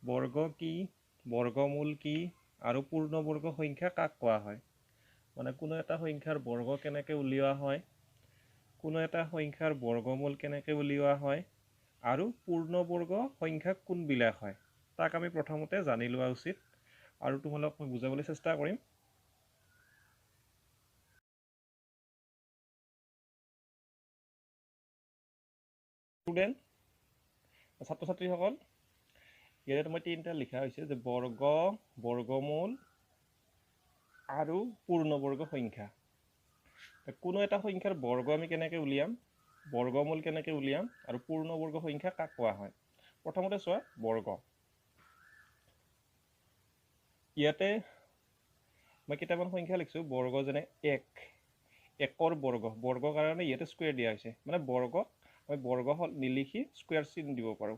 বৰ্গ কি, বৰ্গমূল কি আৰু পূৰ্ণবৰ্গ সংখ্যা কাক কোৱা হয়? মানে কোনো এটা সংখ্যাৰ বৰ্গ কেনেকৈ উলিওৱা হয়, কোনো এটা সংখ্যাৰ বৰ্গমূল কেনেকৈ উলিওৱা হয় আৰু পূৰ্ণবৰ্গ সংখ্যা কোনবিলাক হয় তাক আমি প্ৰথমতে জানি লোৱা উচিত আৰু তোমালোকক মই বুজাবলৈ চেষ্টা কৰিম। ষ্টুডেণ্ট, ছাত্ৰ-ছাত্ৰীসকল, ইয়াতে মই তিনিটা লিখা হৈছে যে বৰ্গ, বৰ্গমূল আৰু পূৰ্ণবৰ্গ সংখ্যা। কোনো এটা সংখ্যাৰ বৰ্গ আমি কেনেকৈ উলিয়াম, বৰ্গমূল কেনেকৈ উলিয়াম আৰু পূৰ্ণবৰ্গ সংখ্যা কাক কোৱা হয়? প্ৰথমতে চোৱা বৰ্গ। ইয়াতে মই কেইটামান সংখ্যা লিখিছোঁ বৰ্গ, যেনে 1, 1ৰ বৰ্গ, বৰ্গৰ কাৰণে ইয়াতে স্কুৱেৰ দিয়া হৈছে, মানে বৰ্গ আমি বৰ্গ নিলিখি স্কুৱেৰ চিন দিব পাৰোঁ।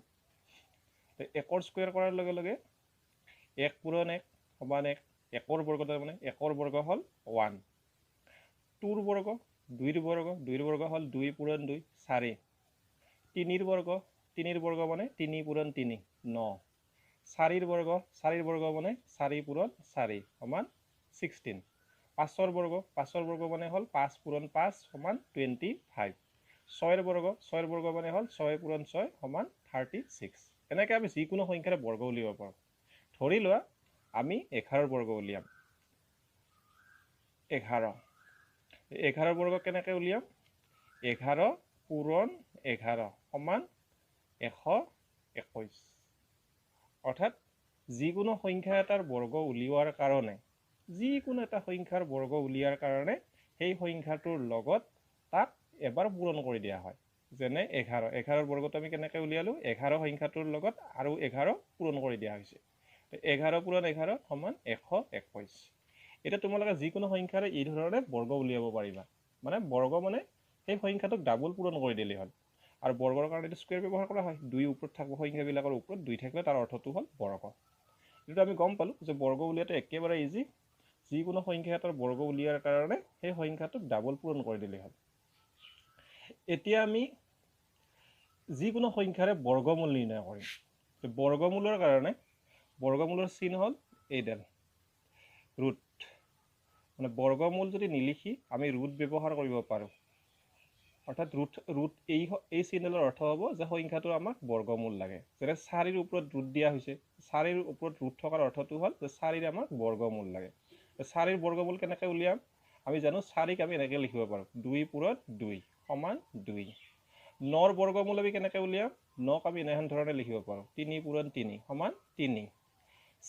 1ৰ স্কুৱেৰ কৰাৰ লগে লগে 1 পূৰণ 1 সমান 1, 1ৰ বৰ্গ তাৰমানে 1ৰ বৰ্গ হ'ল 1, 2ৰ বৰ্গ 2ৰ বৰ্গ, 2ৰ বৰ্গ হ'ল 2 পূৰণ 2 4, 3ৰ বৰ্গ 3ৰ বৰ্গ মানে 3 পূৰণ 3 9, 4ৰ বৰ্গ 4ৰ বৰ্গ মানে 4 পূৰণ 4 সমান 16, 5ৰ বৰ্গ 5ৰ বৰ্গ মানে হ'ল 5 পূৰণ 5 সমান 25, 6ৰ বৰ্গ মানে হ'ল 6 পূৰণ 6 সমান 36। এনেকৈ আমি যিকোনো সংখ্যাৰে বৰ্গ উলিয়াব পাৰোঁ। ধৰি লোৱা আমি 11ৰ বৰ্গ উলিয়াম। 11ৰ বৰ্গ কেনেকৈ উলিয়াম? 11 পূৰণ 11 সমান 121। অৰ্থাৎ যিকোনো সংখ্যা এটাৰ বৰ্গ উলিওৱাৰ কাৰণে, যিকোনো এটা সংখ্যাৰ বৰ্গ উলিওৱাৰ কাৰণে সেই সংখ্যাটোৰ লগত তাক এবাৰ পূৰণ কৰি দিয়া হয়। যেনে 11ৰ বৰ্গটো আমি কেনেকৈ উলিয়ালোঁ? 11 সংখ্যাটোৰ লগত আৰু 11 পূৰণ কৰি দিয়া হৈছে। 11 পূৰণ 11 সমান 121। এতিয়া তোমালোকে যিকোনো সংখ্যাৰে এই ধৰণে বৰ্গ উলিয়াব পাৰিবা। মানে বৰ্গ মানে সেই সংখ্যাটোক ডাবল পূৰণ কৰি দিলেই হ'ল। আৰু বৰ্গৰ কাৰণে এইটো স্কুৱেৰ ব্যৱহাৰ কৰা হয়। 2 ওপৰত থাকিব, সংখ্যাবিলাকৰ ওপৰত 2 থাকিলে তাৰ অৰ্থটো হ'ল বৰ্গ। এইটো আমি গম পালোঁ যে বৰ্গ উলিয়াটো একেবাৰে ইজি। যিকোনো সংখ্যা এটাৰ বৰ্গ উলিওৱাৰ কাৰণে সেই সংখ্যাটোক ডাবল পূৰণ কৰি দিলেই হ'ল। এতিয়া আমি যিকোনো সংখ্যাৰে বৰ্গমূল নিৰ্ণয় কৰিম। বৰ্গমূলৰ কাৰণে বৰ্গমূলৰ চিন হ'ল এইডাল ৰুট। মানে বৰ্গমূল যদি নিলিখি আমি ৰুট ব্যৱহাৰ কৰিব পাৰোঁ। অৰ্থাৎ ৰুট এই চিনডালৰ অৰ্থ হ'ব যে সংখ্যাটো আমাক বৰ্গমূল লাগে। যেনে 4ৰ ওপৰত ৰুট দিয়া হৈছে, 4ৰ ওপৰত ৰুট থকাৰ অৰ্থটো হ'ল যে 4ৰ আমাক বৰ্গমূল লাগে। 4ৰ বৰ্গমূল কেনেকৈ উলিয়াম? আমি জানো 4ক আমি এনেকৈ লিখিব পাৰোঁ 2 পূৰণ 2 সমান 2। 9ৰ বৰ্গমূল আমি কেনেকৈ উলিয়াম? 9ক আমি এনেহেন ধৰণে লিখিব পাৰোঁ 3 পূৰণ 3 সমান 3।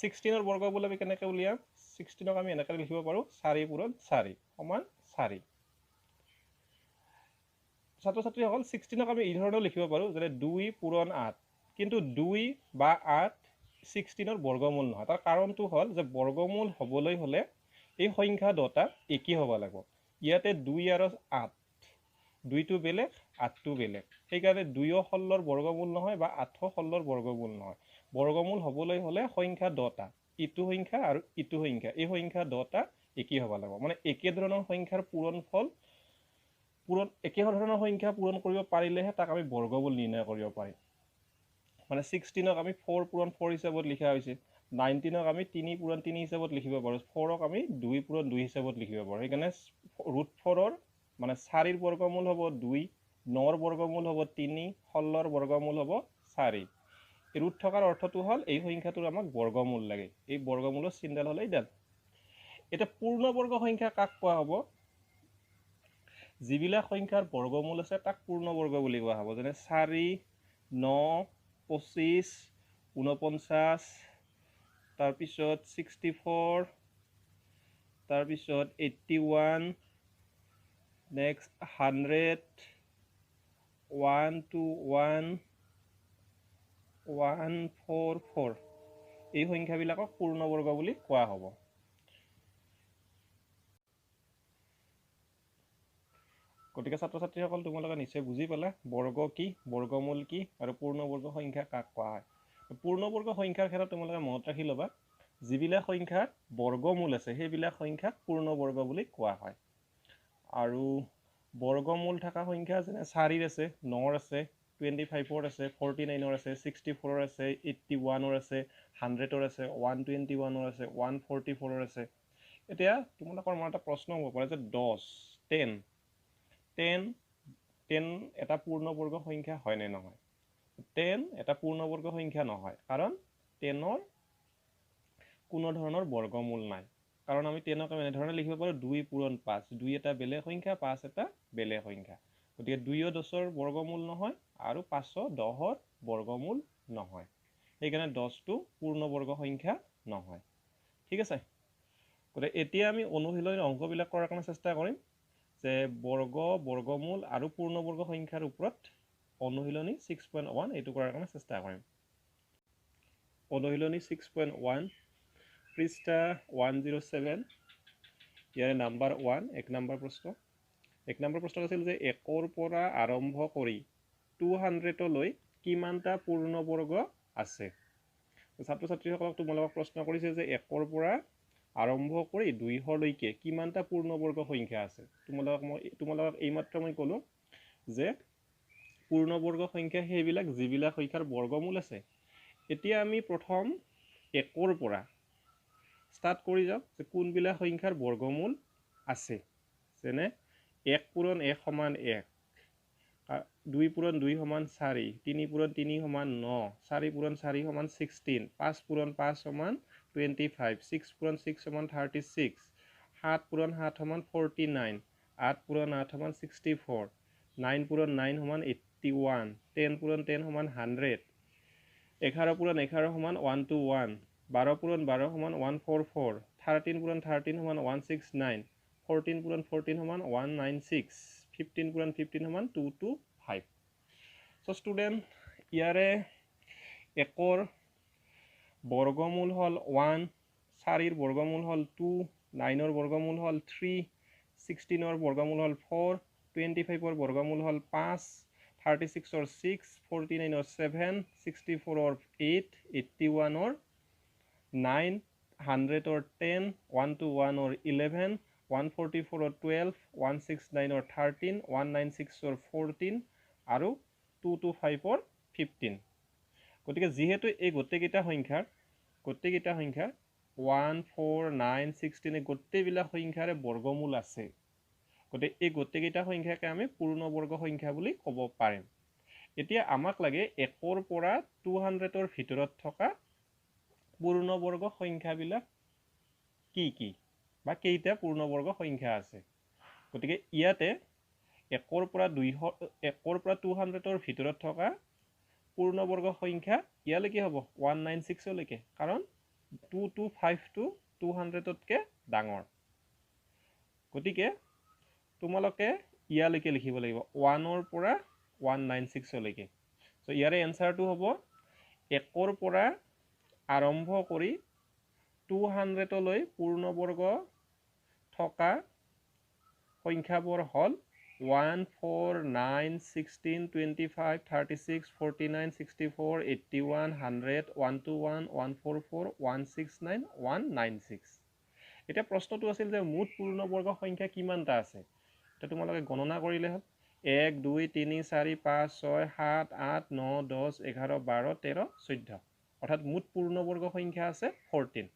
16ৰ বৰ্গমূল আমি কেনেকৈ উলিয়াম? 16ক আমি এনেকৈ লিখিব পাৰোঁ 4 পূৰণ 4 সমান 4। ছাত্ৰ-ছাত্ৰীসকল, 16ক আমি এই ধৰণেও লিখিব পাৰোঁ যেনে 2 পূৰণ 8, কিন্তু 2 বা 8 16ৰ বৰ্গমূল নহয়। তাৰ কাৰণটো হ'ল যে বৰ্গমূল হ'বলৈ হ'লে এই সংখ্যা দুটা একেই হ'ব লাগিব। ইয়াতে 2 আৰু 8, 2টো বেলেগ 8টো বেলেগ, সেইকাৰণে 2ও 16ৰ বৰ্গমূল নহয় বা 8ও 16ৰ বৰ্গমূল নহয়। বৰ্গমূল হ'বলৈ হ'লে সংখ্যা দুটা, ইটো সংখ্যা আৰু ইটো সংখ্যা, এই সংখ্যা দুটা একেই হ'ব লাগিব। মানে একে ধৰণৰ সংখ্যাৰ একে ধৰণৰ সংখ্যা পূৰণ কৰিব পাৰিলেহে তাক আমি বৰ্গমূল নিৰ্ণয় কৰিব পাৰিম। মানে 16ক আমি 4 পূৰণ 4 হিচাপত লিখা হৈছে, 19ক আমি 3 পূৰণ 3 হিচাপত লিখিব পাৰোঁ, 4ক আমি 2 পূৰণ 2 হিচাপত লিখিব পাৰোঁ। সেইকাৰণে √4ৰ মানে 4ৰ বৰ্গমূল হ'ব 2, 9ৰ বৰ্গমূল হ'ব 3, 16ৰ বৰ্গমূল হ'ব 4। এই ৰুট থকাৰ অৰ্থটো হ'ল এই সংখ্যাটোৰ আমাক বৰ্গমূল লাগে। এই বৰ্গমূলৰ চিনডাল হ'ল এইডাল। এতিয়া পূৰ্ণবৰ্গ সংখ্যা কাক কোৱা হ'ব? যিবিলাক সংখ্যাৰ বৰ্গমূল আছে তাক পূৰ্ণবৰ্গ বুলি কোৱা হ'ব। যেনে 4, 9, 25, 49, তাৰপিছত 64, তাৰপিছত 81, নেক্সট 100, 121, 144, এই সংখ্যাবিলাকক পূৰ্ণবৰ্গ বুলি কোৱা হ'ব। গতিকে ছাত্ৰ-ছাত্ৰীসকল, তোমালোকে নিশ্চয় বুজি পালা বৰ্গ কি, বৰ্গমূল কি আৰু পূৰ্ণবৰ্গ সংখ্যা কাক কোৱা হয়। পূৰ্ণবৰ্গ সংখ্যাৰ ক্ষেত্ৰত তোমালোকে মনত ৰাখি ল'বা, যিবিলাক সংখ্যাত বৰ্গমূল আছে সেইবিলাক সংখ্যাক পূৰ্ণবৰ্গ বুলি কোৱা হয়। আৰু বৰ্গমূল থকা সংখ্যা যেনে 4ৰ আছে, 9ৰ আছে, 25ৰ আছে, 49ৰ আছে, 64ৰ আছে, 81ৰ আছে, 100ৰ আছে, 121ৰ আছে, 144ৰ আছে। এতিয়া তোমালোকৰ মনত এটা প্ৰশ্ন হ'ব পাৰে যে 10 এটা পূৰ্ণবৰ্গ সংখ্যা হয় নে নহয়? 10 এটা পূৰ্ণবৰ্গ সংখ্যা নহয়, কাৰণ 10ৰ কোনো ধৰণৰ বৰ্গমূল নাই। কাৰণ আমি 10ক এনেধৰণে লিখিব পাৰোঁ 2 পূৰণ 5, 2 এটা বেলেগ সংখ্যা, 5 এটা বেলেগ সংখ্যা। গতিকে 2ও 10ৰ বৰ্গমূল নহয় আৰু 5ও 10ৰ বৰ্গমূল নহয়, সেইকাৰণে 10টো পূৰ্ণবৰ্গ সংখ্যা নহয়। ঠিক আছে, গতিকে এতিয়া আমি অনুশীলনীৰ অংকবিলাক কৰাৰ কাৰণে চেষ্টা কৰিম যে বৰ্গমূল আৰু পূৰ্ণবৰ্গ সংখ্যাৰ ওপৰত অনুশীলনী 6.1 এইটো কৰাৰ কাৰণে চেষ্টা কৰিম। অনুশীলনী 6.1 পৃষ্ঠা 107, ইয়াৰে নাম্বাৰ 1, 1 নম্বৰ প্ৰশ্ন। 1 নম্বৰ প্ৰশ্ন আছিল যে 1ৰ পৰা আৰম্ভ কৰি 200লৈ কিমানটা পূৰ্ণবৰ্গ আছে? ছাত্ৰ ছাত্ৰীসকলক তোমালোকক প্ৰশ্ন কৰিছে যে 1ৰ পৰা আৰম্ভ কৰি 200লৈকে কিমানটা পূৰ্ণবৰ্গ সংখ্যা আছে? তোমালোকক এইমাত্ৰ মই ক'লোঁ যে পূৰ্ণবৰ্গ সংখ্যা সেইবিলাক যিবিলাক সংখ্যাৰ বৰ্গমূল আছে। এতিয়া আমি প্ৰথম 1ৰ পৰা ষ্টাৰ্ট কৰি যাওঁ যে কোনবিলাক সংখ্যাৰ বৰ্গমূল আছে। যেনে 1 পূৰণ 1 সমান 1, 2 পূৰণ 2 সমান 4, 3 পূৰণ 3 সমান 9, 4 পূৰণ 4 সমান 16, 5 পূৰণ 5 সমান 25, 6 পূৰণ 6 সমান 36, 7 পূৰণ 7 সমান 49, 8 পূৰণ 8 সমান 64, 9 পূৰণ 9 সমান 81, 10 পূৰণ 10 সমান 100, 11 পূৰণ 11 সমান 121, 12 পূৰণ 12 সমান 144, 13 পূৰণ 13 সমান 169, 14 পূৰণ 14 সমান 196, 15 পূৰণ 15 সমান 225। চ' ষ্টুডেণ্ট, ইয়াৰে 1ৰ বৰ্গমূল হ'ল 1, 4ৰ বৰ্গমূল হ'ল 2, 9ৰ বৰ্গমূল হ'ল 3, 16ৰ বৰ্গমূল হ'ল 4, 25ৰ বৰ্গমূল হ'ল 5, 36ৰ 6, 49ৰ 7, 64ৰ 8, 81ৰ 9, 100ৰ 10, 121ৰ 11, 144ৰ 12, 169ৰ 13, 196ৰ 14 আৰু 225ৰ 15। গতিকে যিহেতু এই গোটেইকেইটা সংখ্যাৰ 1, 4, 9, 16 এই গোটেইবিলাক সংখ্যাৰে বৰ্গমূল আছে, গতিকে এই গোটেইকেইটা সংখ্যাকে আমি পূৰ্ণবৰ্গ সংখ্যা বুলি ক'ব পাৰিম। এতিয়া আমাক লাগে 1ৰ পৰা 200ৰ ভিতৰত থকা পূৰ্ণবৰ্গ সংখ্যাবিলাক কি কি বা কেইটা পূৰ্ণবৰ্গ সংখ্যা আছে। গতিকে ইয়াতে 1ৰ পৰা 200ৰ ভিতৰত থকা পূৰ্ণবৰ্গ সংখ্যা ইয়ালৈকে হ'ব 196লৈকে, কাৰণ 225টো 200তকৈ ডাঙৰ। গতিকে তোমালোকে ইয়ালৈকে লিখিব লাগিব 1ৰ পৰা 196লৈকে। চ' ইয়াৰে এনচাৰটো হ'ব 1ৰ পৰা আৰম্ভ কৰি 200লৈ পূৰ্ণবৰ্গ থকা সংখ্যাবোৰ হ'ল 1, 4, 9, 16, 25, 36, 49, 64, 81, 100, 121, 144, 169, 196। এতিয়া প্ৰশ্নটো আছিল যে মুঠ পূৰ্ণবৰ্গ সংখ্যা কিমানটা আছে? এতিয়া তোমালোকে গণনা কৰিলে হ'ল 1, 2, 3, 4, 5, 6, 7, 8, 9, 10, 11, 12, 13, 14, অৰ্থাৎ মুঠ পূৰ্ণবৰ্গ সংখ্যা আছে 14।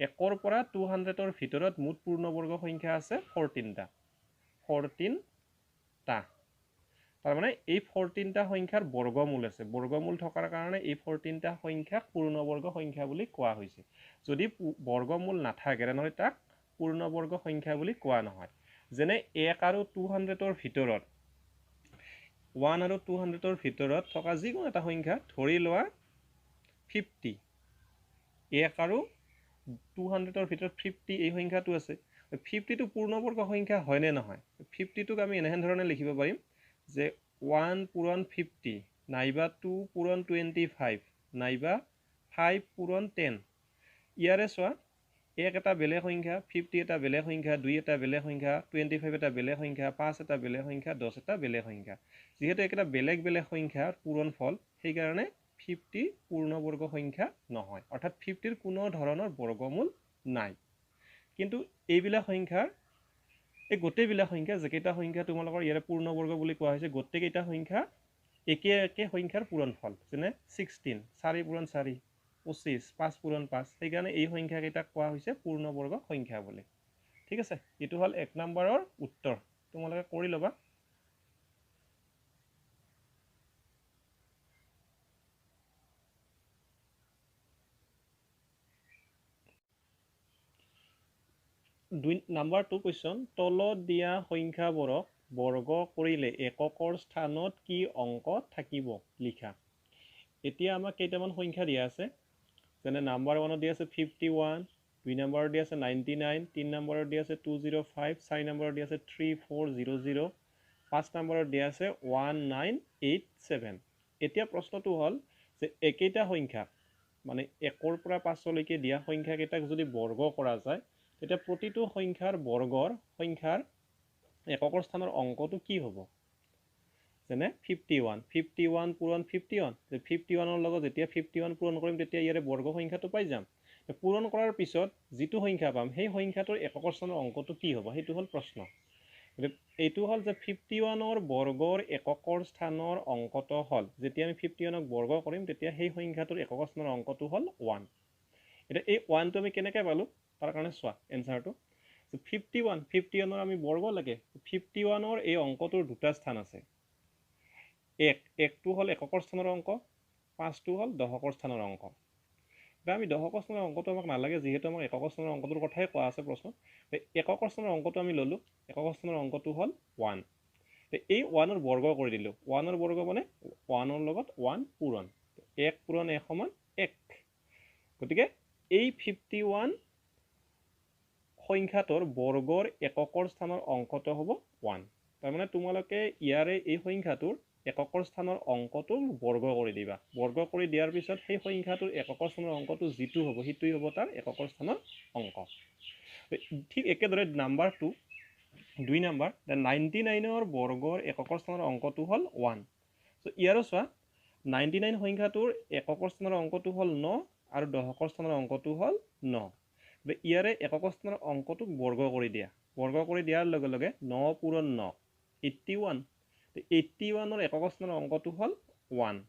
1ৰ পৰা 200ৰ ভিতৰত মুঠ পূৰ্ণবৰ্গ সংখ্যা আছে 14টা। তাৰমানে এই 14টা সংখ্যাৰ বৰ্গমূল আছে। বৰ্গমূল থকাৰ কাৰণে এই 14টা সংখ্যাক পূৰ্ণবৰ্গ সংখ্যা বুলি কোৱা হৈছে। যদি বৰ্গমূল নাথাকে তেনেহ'লে তাক পূৰ্ণবৰ্গ সংখ্যা বুলি কোৱা নহয়। যেনে 1 আৰু 200ৰ ভিতৰত 1 আৰু 200ৰ ভিতৰত থকা যিকোনো এটা সংখ্যা, ধৰি লোৱা 50, 1 আৰু 200ৰ ভিতৰত 50 এই সংখ্যাটো আছে। 50টো পূৰ্ণবৰ্গ সংখ্যা হয়নে নহয়? 50টোক আমি এনেধৰণে লিখিব পাৰিম যে 1 পূৰণ 50 নাইবা 2 পূৰণ 25 নাইবা 5 পূৰণ 10। ইয়াৰে চোৱা, 1 এটা বেলেগ সংখ্যা, 50 এটা বেলেগ সংখ্যা, 2 এটা বেলেগ সংখ্যা, 25 এটা বেলেগ সংখ্যা, 5 এটা বেলেগ সংখ্যা, 10 এটা বেলেগ সংখ্যা। যিহেতু একেটা বেলেগ বেলেগ সংখ্যাৰ পূৰণফল, সেইকাৰণে 50 পূৰ্ণবৰ্গ সংখ্যা নহয়, অৰ্থাৎ 50ৰ কোনো ধৰণৰ বৰ্গমূল নাই। কিন্তু এইবিলাক সংখ্যাৰ এই গোটেইবিলাক সংখ্যা, যিকেইটা সংখ্যা তোমালোকৰ ইয়াৰে পূৰ্ণবৰ্গ বুলি কোৱা হৈছে, গোটেইকেইটা সংখ্যা একে একে সংখ্যাৰ পূৰণফল যেনে 16 4 পূৰণ 4 25 5 পূৰণ 5 সেইকাৰণে এই সংখ্যাকেইটাক কোৱা হৈছে পূৰ্ণবৰ্গ সংখ্যা বুলি ঠিক আছে এইটো হ'ল 1 নম্বৰৰ উত্তৰ তোমালোকে কৰি ল'বা 2 নম্বৰ 2 কোৱেশ্চন তলত দিয়া সংখ্যাবোৰক বৰ্গ কৰিলে এককৰ স্থানত কি অংক থাকিব লিখা এতিয়া আমাক কেইটামান সংখ্যা দিয়া আছে যেনে নাম্বাৰ 1 দিয়া আছে 51 2 নম্বৰ দিয়া আছে 99 3 নম্বৰ দিয়া আছে 205 4 নম্বৰ দিয়া আছে 3400 5 নম্বৰ দিয়া আছে 1987 এতিয়া প্ৰশ্নটো হ'ল যে একেটা সংখ্যা মানে 1 ৰ পৰা 5 লৈকে দিয়া সংখ্যা কেইটাক যদি বৰ্গ কৰা যায় তেতিয়া প্ৰতিটো সংখ্যাৰ বৰ্গৰ সংখ্যাৰ এককৰ স্থানৰ অংকটো কি হ'ব যেনে 51 পূৰণ 51 যে 51 ৰ লগত যেতিয়া 51 পূৰণ কৰিম তেতিয়া ইয়াৰে বৰ্গ সংখ্যাটো পাই যাম পূৰণ কৰাৰ পিছত যিটো সংখ্যা পাম সেই সংখ্যাটোৰ এককৰ স্থানৰ অংকটো কি হ'ব সেইটো হ'ল প্ৰশ্ন এইটো হ'ল যে 51 ৰ বৰ্গৰ এককৰ স্থানৰ অংকটো হ'ল যেতিয়া আমি 51 ক বৰ্গ কৰিম তেতিয়া সেই সংখ্যাটোৰ এককৰ স্থানৰ অংকটো হ'ল 1 এটা এই 1 টো আমি কেনেকৈ পালো তাৰ কাৰণে চোৱা এনসাৰটো 51 আমি বৰ্গ লাগে 51 ৰ এই অংকটোৰ দুটা স্থান আছে 1 টো হ'ল এককৰ স্থানৰ অংক 5 টো হ'ল দশকৰ স্থানৰ অংক এটা আমি দশকৰ স্থানৰ অংকটো আমাক নালাগে যেহেতু আমাক এককৰ স্থানৰ অংকটোৰ কথাই কোৱা আছে প্ৰশ্ন এককৰ স্থানৰ অংকটো আমি ললো এককৰ স্থানৰ অংকটো হ'ল 1 এই 1 ৰ বৰ্গ কৰি দিলো 1 ৰ বৰ্গ মানে 1 ৰ লগত 1 পূৰণ 1 পূৰণ 1 সমান 1 গতিকে এই 51 সংখ্যাটোৰ বৰ্গৰ এককৰ স্থানৰ অংকটো হ'ব 1 তাৰ মানে তোমালোকে ইয়াৰে এই সংখ্যাটোৰ এককৰ স্থানৰ অংকটো বৰ্গ কৰি দিবা বৰ্গ কৰি দিয়াৰ পিছত সেই সংখ্যাটোৰ এককৰ স্থানৰ অংকটো যিটো হ'ব সেইটোই হ'ব তাৰ এককৰ স্থানৰ অংক ঠিক একেদৰে নাম্বাৰ 2 2 নম্বৰ 99 ৰ বৰ্গৰ এককৰ স্থানৰ অংকটো হ'ল 1 সো ইয়াৰো চোৱা 99 সংখ্যাটোৰ এককৰ স্থানৰ অংকটো হ'ল 9 আৰু দশকৰ স্থানৰ অংকটো হ'ল 9 ইয়াৰে এককৰ স্থানৰ অংকটোক বৰ্গ কৰি দিয়াৰ লগে লগে 9 পূৰণ 9 81 81 ৰ এককৰ স্থানৰ অংকটো হ'ল 1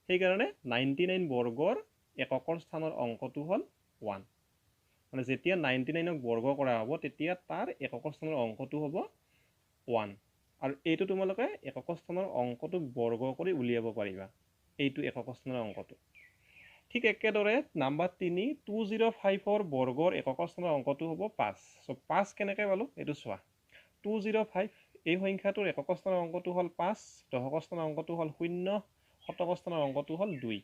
সেইকাৰণে 99 বৰ্গৰ এককৰ স্থানৰ অংকটো হ'ল 1 মানে যেতিয়া 99 ক বৰ্গ কৰা হ'ব তেতিয়া তাৰ এককৰ স্থানৰ অংকটো হ'ব 1 আৰু এইটো তোমালোকে এককৰ স্থানৰ অংকটো বৰ্গ কৰি উলিয়াব পাৰিবা এইটো এককৰ স্থানৰ অংকটো ঠিক একেদৰে নাম্বাৰ 3 205 ৰ বৰ্গৰ এককৰ স্থানৰ অংকটো হ'ব 5 সো 5 কেনেকৈ পালো এইটো চোৱা 205 এই সংখ্যাটোৰ এককৰ স্থানৰ অংকটো হ'ল 5 দশকৰ স্থানৰ অংকটো হ'ল 0 শতকৰ স্থানৰ অংকটো হ'ল 2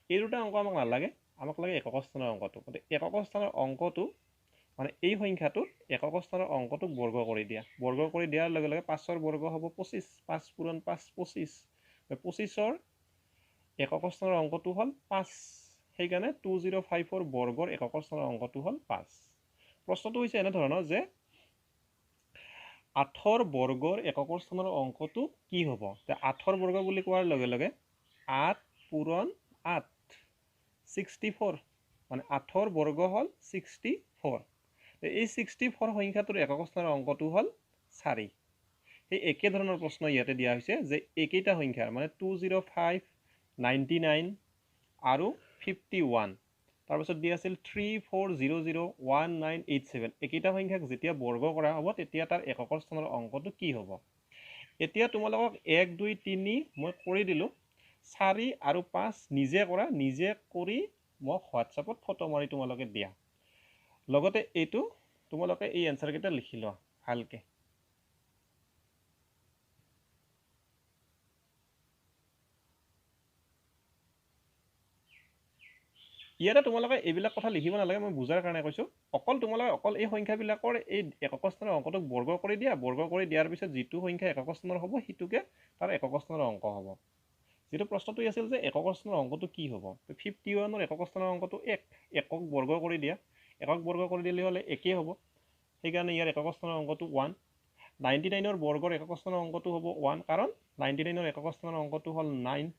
এই দুটা অংক আমাক নালাগে আমাক লাগে একক স্থানৰ অংকটো গতিকে একক স্থানৰ অংকটো মানে এই সংখ্যাটো একক স্থানৰ অংকটোক বৰ্গ কৰি দিয়াৰ লগে লগে 5 ৰ বৰ্গ হ'ব 25 5 পূৰণ 5 25 25 ৰ একক স্থানৰ অংকটো হ'ল 5 সেইকাৰণে 205 ৰ বৰ্গৰ একক স্থানৰ অংকটো হ'ল 5 প্ৰশ্নটো হৈছে এনে ধৰণৰ যে 8 ৰ বৰ্গৰ একক স্থানৰ অংকটো কি হ'ব তে 8 ৰ বৰ্গ বুলি কোৱাৰ লগে লগে 8 পূৰণ 8 64 মানে 8 ৰ বৰ্গ হ'ল 64 এই 64 সংখ্যাটোৰ একক স্থানৰ অংকটো হ'ল 4 এই একে ধৰণৰ প্ৰশ্ন ইয়াতে দিয়া হৈছে যে একেটা সংখ্যাৰ মানে 205 99 আৰু 51 তাৰপিছত দিয়া আছিল 34001987 একেটা সংখ্যাক যেতিয়া বৰ্গ কৰা হ'ব তেতিয়া তাৰ এককৰ স্থানৰ অংকটো কি হ'ব এতিয়া তোমালোকক 1 2 3 মই কৰি দিলো 4 আৰু 5 নিজে কৰি মই হোৱাটছএপত ফটো মাৰি তোমালোকে দিয়া লগতে এইটো তোমালোকে এই এনসাৰ কেইটা লিখি লোৱা ভালকে ইয়াতে তোমালোকে এইবিলাক কথা লিখিব নালাগে মই বুজাৰ কাৰণে কৈছো অকল এই সংখ্যাবিলাকৰ এই একক স্থানৰ অংকটোক বৰ্গ কৰি দিয়াৰ পিছত যিটো সংখ্যা একক স্থানৰ হ'ব হিতুকে তাৰ একক স্থানৰ অংক হ'ব যেটো প্ৰশ্নটো আছিল যে একক স্থানৰ অংকটো কি হ'ব 51 ৰ একক স্থানৰ অংকটো 1 একক বৰ্গ কৰি দিয়া একক বৰ্গ কৰি দিলে হলে একে হ'ব সেইকাৰণে ইয়াৰ একক স্থানৰ অংকটো 1 99 ৰ বৰ্গৰ একক স্থানৰ অংকটো হ'ব 1 কাৰণ 99 ৰ একক স্থানৰ অংকটো হ'ল 9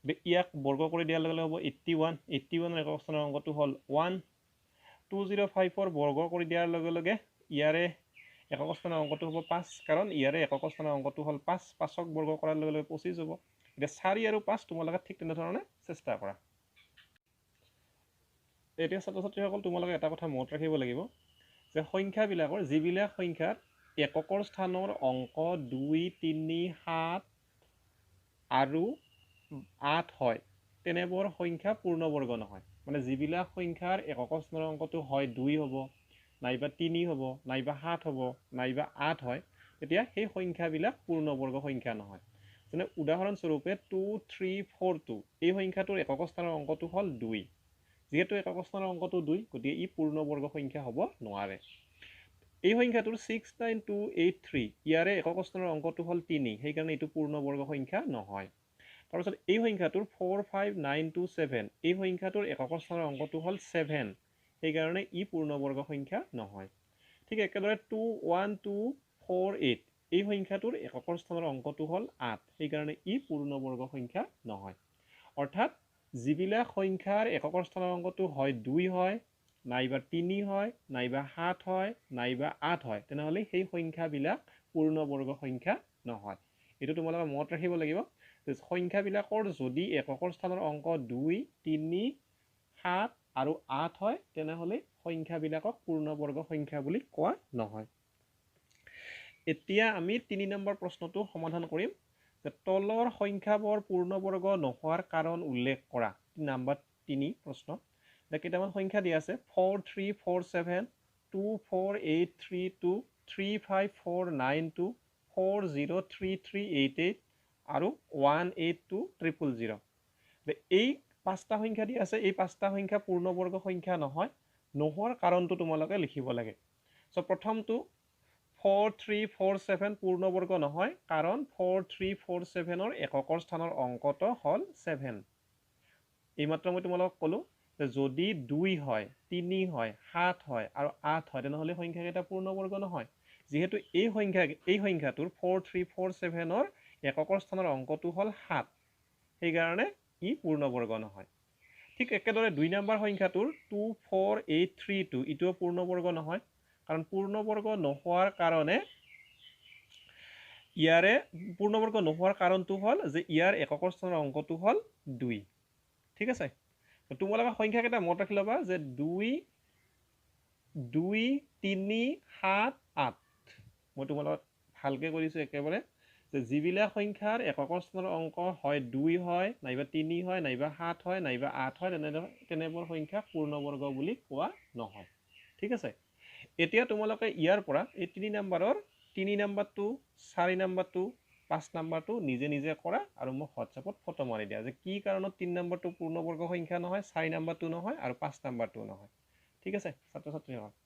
ইয়াক বৰ্গ কৰি দিয়াৰ লগে লগে হ'ব 81 ৰ একক স্থানৰ অংকটো হ'ল 1 205 ৰ বৰ্গ কৰি দিয়াৰ লগে লগে ইয়াৰে একক স্থানৰ অংকটো হ'ব 5 কাৰণ ইয়াৰে একক স্থানৰ অংকটো হ'ল 5 5ক বৰ্গ কৰাৰ লগে লগে 25 হ'ব এতিয়া 4 আৰু 5 তোমালোকে ঠিক তেনেধৰণে চেষ্টা কৰা। এতিয়া ছাত্ৰ ছাত্ৰীসকল তোমালোকে এটা কথা মনত ৰাখিব লাগিব যে সংখ্যাবিলাকৰ যিবিলাক সংখ্যাৰ এককৰ স্থানৰ অংক 2 3 7 আৰু 8 হয় তেনেবোৰ সংখ্যা পূৰ্ণবৰ্গ নহয়। মানে যিবিলাক সংখ্যাৰ একক স্থানৰ অংকটো হয় 2 হ'ব, নাইবা 3 হ'ব, নাইবা 7 হ'ব, নাইবা 8 হয়, তেতিয়া সেই সংখ্যাবিলাক পূৰ্ণবৰ্গ সংখ্যা নহয়। যেনে উদাহৰণস্বৰূপে 2 3 4 2 এই সংখ্যাটোৰ একক স্থানৰ অংকটো হ'ল 2। যেহেতু একক স্থানৰ অংকটো 2 গতিকে ই পূৰ্ণবৰ্গ সংখ্যা হ'ব নোৱাৰে। এই সংখ্যাটোৰ 6 9 2 8 3 ইয়াৰে একক স্থানৰ অংকটো হ'ল 3, সেইকাৰণে এইটো পূৰ্ণবৰ্গ সংখ্যা নহয়। তাৰপিছত এই সংখ্যাটোৰ 4 5 9 2 7 এই সংখ্যাটোৰ একক স্থানৰ অংকটো হ'ল 7, সেইকাৰণে ই পূৰ্ণবৰ্গ সংখ্যা নহয়। ঠিক একেদৰে 2 1 2 4 8 এই সংখ্যাটোৰ একক স্থানৰ অংকটো হ'ল 8, সেইকাৰণে ই পূৰ্ণবৰ্গ সংখ্যা নহয়। অৰ্থাৎ যিবিলাক সংখ্যাৰ একক স্থানৰ অংকটো হয় 2 হয়, নাইবা 3 হয়, নাইবা 7 হয়, নাইবা 8 হয়, তেনেহ'লে সেই সংখ্যাবিলাক পূৰ্ণবৰ্গ সংখ্যা নহয়। এইটো তোমালোকে মনত ৰাখিব লাগিব যে সংখ্যাবিলাকৰ যদি একক স্থানৰ অংক 2 3 7 আৰু 8 হয় তেনেহ'লে সংখ্যাবিলাকক পূৰ্ণবৰ্গ সংখ্যা বুলি কোৱা নহয়। এতিয়া আমি 3 নম্বৰ প্ৰশ্নটো সমাধান কৰিম যে তলৰ সংখ্যাবোৰ পূৰ্ণবৰ্গ নোহোৱাৰ কাৰণ উল্লেখ কৰা। নম্বৰ 3 প্ৰশ্ন। কেইটামান সংখ্যা দিয়া আছে 4 3 4 7 2 4 8 3 2 3 5 4 9 2 4 0 3 3 8 8 আৰু 1 8 2 0 0 0। এই 5টা সংখ্যা দিয়া আছে, এই 5টা সংখ্যা পূৰ্ণবৰ্গ সংখ্যা নহয়। নোহোৱাৰ কাৰণটো তোমালোকে লিখিব লাগে। চ' প্ৰথমটো 4 3 4 7 পূৰ্ণবৰ্গ নহয়, কাৰণ 4 3 4 7ৰ এককৰ স্থানৰ অংকটো হ'ল 7। এইমাত্ৰ মই তোমালোকক ক'লোঁ যে যদি 2 হয়, 3 হয়, 7 হয় আৰু 8 হয় তেনেহ'লে সংখ্যাকেইটা পূৰ্ণবৰ্গ নহয়। যিহেতু এই সংখ্যাটোৰ 4 3 4 7ৰ এককৰ স্থানৰ অংকটো হ'ল 7, সেইকাৰণে ই পূৰ্ণবৰ্গ নহয়। ঠিক একেদৰে 2 নম্বৰ সংখ্যাটোৰ 2 4 8 3 2 ইটোও পূৰ্ণবৰ্গ নহয়, কাৰণ পূৰ্ণবৰ্গ নোহোৱাৰ কাৰণটো হ'ল যে ইয়াৰ একক স্থানৰ অংকটো হ'ল 2। ঠিক আছে, তোমালোকে সংখ্যাকেইটা মনত ৰাখি ল'বা যে 2 2 3 7 8। মই তোমালোকক ভালকৈ কৰিছোঁ একেবাৰে যে যিবিলাক সংখ্যাৰ একক স্থানৰ অংক হয় 2 হয়, নাইবা 3 হয়, নাইবা 7 হয়, নাইবা 8 হয়, তেনেবোৰ সংখ্যা পূৰ্ণবৰ্গ বুলি কোৱা নহয়। ঠিক আছে, এতিয়া তোমালোকে ইয়াৰ পৰা এই 3 নম্বৰৰ 3 নম্বৰটো 4 নম্বৰটো 5 নম্বৰটো নিজে নিজে কৰা আৰু মোক হোৱাটছএপত ফটো মাৰি দিয়া যে কি কাৰণত 3 নম্বৰটো পূৰ্ণবৰ্গ সংখ্যা নহয়, 4 নম্বৰটো নহয় আৰু 5 নম্বৰটো নহয়। ঠিক আছে ছাত্ৰ ছাত্ৰীসকল।